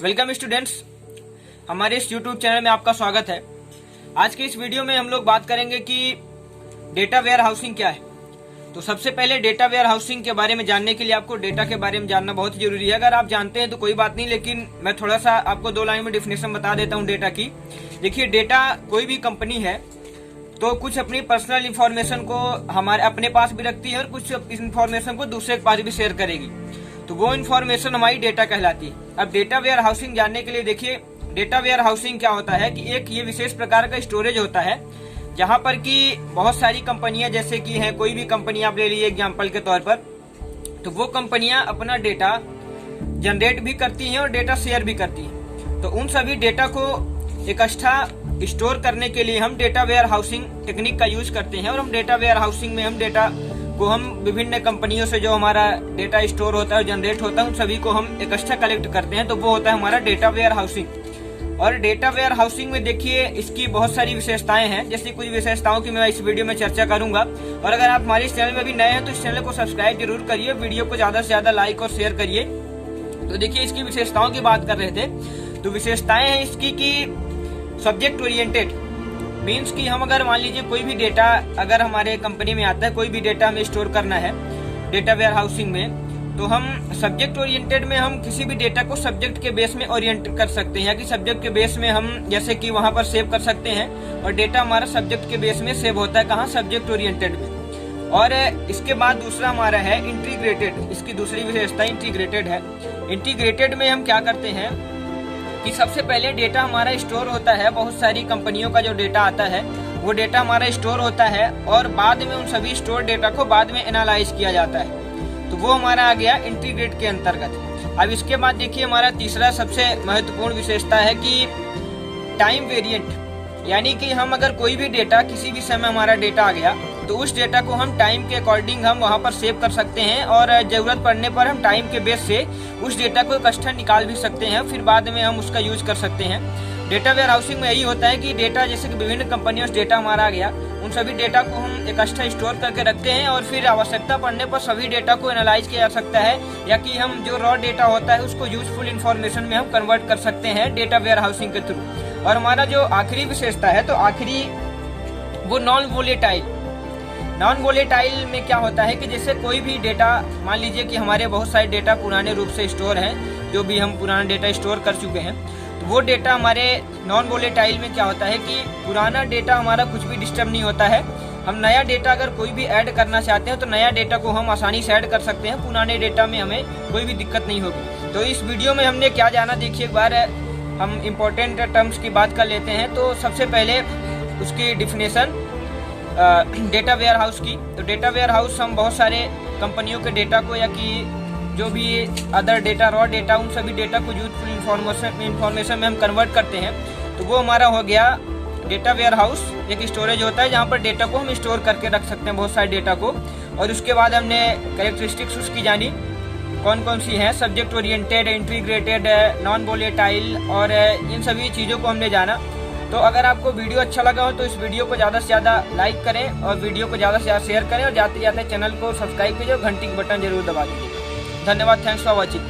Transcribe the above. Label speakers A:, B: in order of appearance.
A: Welcome students, हमारे इस YouTube channel में आपका स्वागत है। आज की इस वीडियो में हम लोग बात करेंगे कि डेटा वेयर हाउसिंग क्या है। तो सबसे पहले डेटा वेयर हाउसिंग के बारे में जानने के लिए आपको डेटा के बारे में जानना बहुत जरूरी है। अगर आप जानते हैं तो कोई बात नहीं, लेकिन मैं थोड़ा सा आपको 2 लाइन में डिफिनेशन बता देता हूँ डेटा की। देखिए, डेटा कोई भी कंपनी है तो कुछ अपनी पर्सनल इंफॉर्मेशन को हमारे अपने पास भी रखती है और कुछ इंफॉर्मेशन को दूसरे के पास भी शेयर करेगी, तो वो इन्फॉर्मेशन हमारी डेटा कहलाती है। अब डेटा वेयर हाउसिंग जानने के लिए देखिए, डेटा वेयर हाउसिंग क्या होता है कि एक ये विशेष प्रकार का स्टोरेज होता है जहां पर कि बहुत सारी कंपनियां, जैसे कि हैं कोई भी कंपनी आप ले लीजिए एग्जांपल के तौर पर, तो वो कंपनियां अपना डेटा जनरेट भी करती हैं और डेटा शेयर भी करती हैं। तो उन सभी डेटा को इकट्ठा स्टोर करने के लिए हम डेटा वेयर हाउसिंग टेक्निक का यूज करते हैं। और हम डेटा वेयर हाउसिंग में हम डेटा को हम विभिन्न कंपनियों से जो हमारा डेटा स्टोर होता है, जनरेट होता है, उन सभी को हम इकट्ठा कलेक्ट करते हैं, तो वो होता है हमारा डेटा वेयर हाउसिंग। और डेटा वेयर हाउसिंग में देखिए इसकी बहुत सारी विशेषताएं हैं, जैसे कुछ विशेषताओं की मैं इस वीडियो में चर्चा करूंगा। और अगर आप हमारे इस चैनल में भी नए हैं तो इस चैनल को सब्सक्राइब जरूर करिए, वीडियो को ज्यादा से ज्यादा लाइक और शेयर करिए। तो देखिए, इसकी विशेषताओं की बात कर रहे थे, तो विशेषताएं हैं इसकी कि सब्जेक्ट ओरिएंटेड, मीन्स कि हम अगर मान लीजिए कोई भी डेटा अगर हमारे कंपनी में आता है, कोई भी डेटा हमें स्टोर करना है डेटा वेयर हाउसिंग में, तो हम सब्जेक्ट ओरिएंटेड में हम किसी भी डेटा को सब्जेक्ट के बेस में ओरिएंट कर सकते हैं, या कि सब्जेक्ट के बेस में हम जैसे कि वहां पर सेव कर सकते हैं और डेटा हमारा सब्जेक्ट के बेस में सेव होता है, कहाँ, सब्जेक्ट ओरिएंटेड में। और इसके बाद दूसरा हमारा है इंटीग्रेटेड। इसकी दूसरी विशेषता इंटीग्रेटेड है। इंटीग्रेटेड में हम क्या करते हैं कि सबसे पहले डेटा हमारा स्टोर होता है, बहुत सारी कंपनियों का जो डेटा आता है वो डेटा हमारा स्टोर होता है और बाद में उन सभी स्टोर डेटा को बाद में एनालाइज किया जाता है, तो वो हमारा आ गया इंटीग्रेट के अंतर्गत। अब इसके बाद देखिए हमारा तीसरा सबसे महत्वपूर्ण विशेषता है कि टाइम वेरिएंट, यानी कि हम अगर कोई भी डेटा किसी भी समय हमारा डेटा आ गया तो उस डेटा को हम टाइम के अकॉर्डिंग हम वहां पर सेव कर सकते हैं और जरूरत पड़ने पर हम टाइम के बेस से उस डेटा को इकट्ठा निकाल भी सकते हैं, फिर बाद में हम उसका यूज कर सकते हैं। डेटा वेयर हाउसिंग में यही होता है कि डेटा जैसे कि विभिन्न कंपनियों से डेटा हमारा आ गया, उन सभी डेटा को हम इकट्ठा स्टोर करके रखते हैं और फिर आवश्यकता पड़ने पर सभी डेटा को एनालाइज किया जा सकता है, या कि हम जो रॉ डेटा होता है उसको यूजफुल इन्फॉर्मेशन में हम कन्वर्ट कर सकते हैं डेटा वेयर हाउसिंग के थ्रू। और हमारा जो आखिरी विशेषता है, तो आखिरी वो नॉन वोलेटाइल। नॉन वोलेटाइल में क्या होता है कि जैसे कोई भी डेटा, मान लीजिए कि हमारे बहुत सारे डेटा पुराने रूप से स्टोर हैं, जो भी हम पुराना डेटा स्टोर कर चुके हैं, तो वो डेटा हमारे नॉन वोलेटाइल में क्या होता है कि पुराना डेटा हमारा कुछ भी डिस्टर्ब नहीं होता है। हम नया डेटा अगर कोई भी ऐड करना चाहते हैं तो नया डेटा को हम आसानी से ऐड कर सकते हैं, पुराने डेटा में हमें कोई भी दिक्कत नहीं होगी। तो इस वीडियो में हमने क्या जाना, देखिए एक बार हम इम्पोर्टेंट टर्म्स की बात कर लेते हैं। तो सबसे पहले उसकी डिफिनेशन डेटा वेयर हाउस की। तो डेटा वेयर हाउस हम बहुत सारे कंपनियों के डेटा को, या कि जो भी अदर डेटा, रॉ डेटा, उन सभी डेटा को यूजफुल इंफॉर्मेशन में हम कन्वर्ट करते हैं, तो वो हमारा हो गया डेटा वेयर हाउस। एक स्टोरेज होता है जहाँ पर डेटा को हम स्टोर करके रख सकते हैं, बहुत सारे डेटा को। और उसके बाद हमने कैरेक्टरिस्टिक्स उसकी जानी कौन कौन सी हैं, subject oriented, integrated, non volatile, और इन सभी चीज़ों को हमने जाना। तो अगर आपको वीडियो अच्छा लगा हो तो इस वीडियो को ज़्यादा से ज़्यादा लाइक करें और वीडियो को ज़्यादा से ज़्यादा शेयर करें, और जाते जाते चैनल को सब्सक्राइब कीजिए और घंटी का बटन जरूर दबा दीजिए। धन्यवाद, थैंक्स फॉर वॉचिंग।